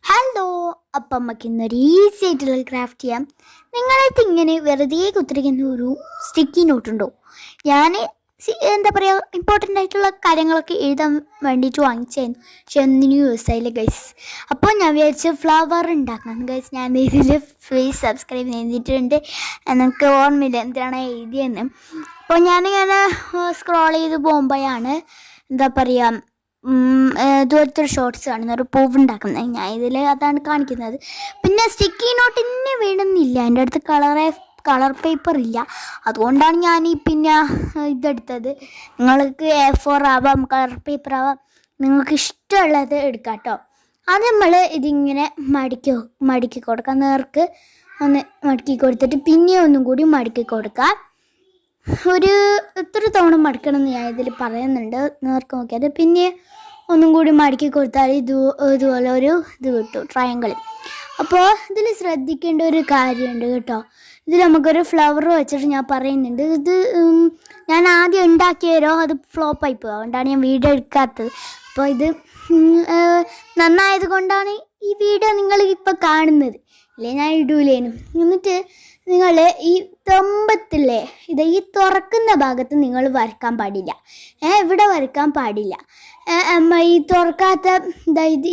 Hello, അപ്പം നമുക്ക് ഇന്നൊരു ഈസി ആയിട്ടുള്ള ക്രാഫ്റ്റ് ചെയ്യാം. നിങ്ങളത് ഇങ്ങനെ വെറുതെ കുത്തിരിക്കുന്ന ഒരു സ്റ്റിക്കി നോട്ടുണ്ടോ? ഞാൻ എന്താ പറയുക, ഇമ്പോർട്ടൻ്റ് ആയിട്ടുള്ള കാര്യങ്ങളൊക്കെ എഴുതാൻ വേണ്ടിയിട്ട് വാങ്ങിച്ചായിരുന്നു, പക്ഷെ ഒന്നിനും യൂസ് ആയില്ല ഗൈസ്. അപ്പോൾ ഞാൻ വിചാരിച്ചു ഫ്ലവർ ഉണ്ടാക്കണം ഗൈസ്. ഞാൻ ഇതിൽ പ്ലീസ് സബ്സ്ക്രൈബ് ചെയ്തിട്ടുണ്ട്, എനിക്ക് ഓർമ്മയില്ല എന്താണ് എഴുതിയെന്ന്. അപ്പോൾ ഞാനിങ്ങനെ സ്ക്രോൾ ചെയ്ത് പോകുമ്പോഴാണ് എന്താ പറയുക, ഇതുപോലത്തെ ഷോർട്സ് കാണുന്ന ഒരു പൂവ് ഉണ്ടാക്കുന്നത്. ഞാൻ ഇതിൽ അതാണ് കാണിക്കുന്നത്. പിന്നെ സ്റ്റിക്കി നോട്ട് ഇന്നെ വേണമെന്നില്ല, എൻ്റെ അടുത്ത് കളർ പേപ്പർ ഇല്ല, അതുകൊണ്ടാണ് ഞാൻ പിന്നെ ഇതെടുത്തത്. നിങ്ങൾക്ക് A4 ആവാം, കളർ പേപ്പർ ആവാം, നിങ്ങൾക്ക് ഇഷ്ടമുള്ളത് എടുക്കാം കേട്ടോ. അത് നമ്മൾ ഇതിങ്ങനെ മടക്കി കൊടുക്കാം. നേർക്ക് ഒന്ന് മടക്കി കൊടുത്തിട്ട് പിന്നെ ഒന്നും കൂടി മടക്കി കൊടുക്കാം. ഒരു എത്ര തവണ മടക്കണമെന്ന് ഞാൻ ഇതിൽ പറയുന്നുണ്ട്. നേർക്ക് നോക്കിയത് പിന്നെ ഒന്നും കൂടി മടക്കി കൊടുത്താൽ ഇതുപോലെ ഒരു ഇത് കിട്ടും, ട്രയാങ്കിൾ. അപ്പോൾ ഇതിൽ ശ്രദ്ധിക്കേണ്ട ഒരു കാര്യമുണ്ട് കേട്ടോ. ഇതിൽ നമുക്കൊരു ഫ്ലവർ വെച്ചിട്ട് ഞാൻ പറയുന്നുണ്ട്. ഇത് ഞാൻ ആദ്യം ഉണ്ടാക്കിയാലോ അത് ഫ്ലോപ്പായി പോകും, അതുകൊണ്ടാണ് ഞാൻ വീഡിയോ എടുക്കാത്തത്. അപ്പോൾ ഇത് നന്നായത് കൊണ്ടാണ് ഈ വീഡിയോ നിങ്ങൾ ഇപ്പോൾ കാണുന്നത്, ഇല്ലേ ഞാൻ ഇടൂലേനും. എന്നിട്ട് നിങ്ങൾ ഈ തൊമ്പത്തില്ലേ, ഈ തുറക്കുന്ന ഭാഗത്ത് നിങ്ങൾ വരക്കാൻ പാടില്ല, ഇവിടെ വരക്കാൻ പാടില്ല. ഈ തുറക്കാത്ത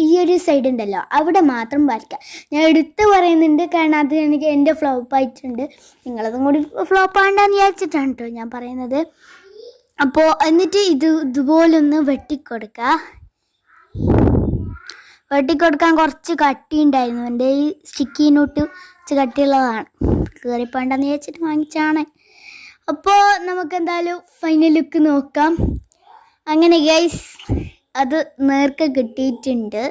ഈ ഒരു സൈഡ് ഉണ്ടല്ലോ, അവിടെ മാത്രം വരയ്ക്കാം. ഞാൻ എടുത്ത് പറയുന്നുണ്ട്, കാരണം അത് എനിക്ക് എൻ്റെ ഫ്ലോപ്പായിട്ടുണ്ട്. നിങ്ങളതും കൂടി ഫ്ലോപ്പാണ്ടെന്ന് വിചാരിച്ചിട്ടാണ് കേട്ടോ ഞാൻ പറയുന്നത്. അപ്പോൾ എന്നിട്ട് ഇതുപോലൊന്ന് വെട്ടിക്കൊടുക്കാൻ കുറച്ച് കട്ടി ഉണ്ടായിരുന്നു. എൻ്റെ ഈ സ്റ്റിക്കി നോട്ട് കട്ടിയുള്ളതാണ്, കയറിപ്പോണ്ടെന്ന് വിചാരിച്ചിട്ട് വാങ്ങിച്ചാണ്. അപ്പോൾ നമുക്ക് എന്തായാലും ഫൈനൽ ലുക്ക് നോക്കാം. അങ്ങനെ ഗൈസ്, അത് നേർക്ക് കിട്ടിയിട്ടുണ്ട്.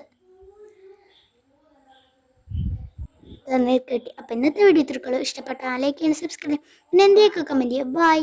നേർക്ക് കിട്ടി. അപ്പോൾ ഇന്നത്തെ വീഡിയോ ഇത്രയുള്ളൂ. ഇഷ്ടപ്പെട്ട ലൈക്ക് ചെയ്യാൻ, സബ്സ്ക്രൈബ്, പിന്നെ എന്തെയൊക്കെ കമൻറ്റ് ചെയ്യുക. ബൈ.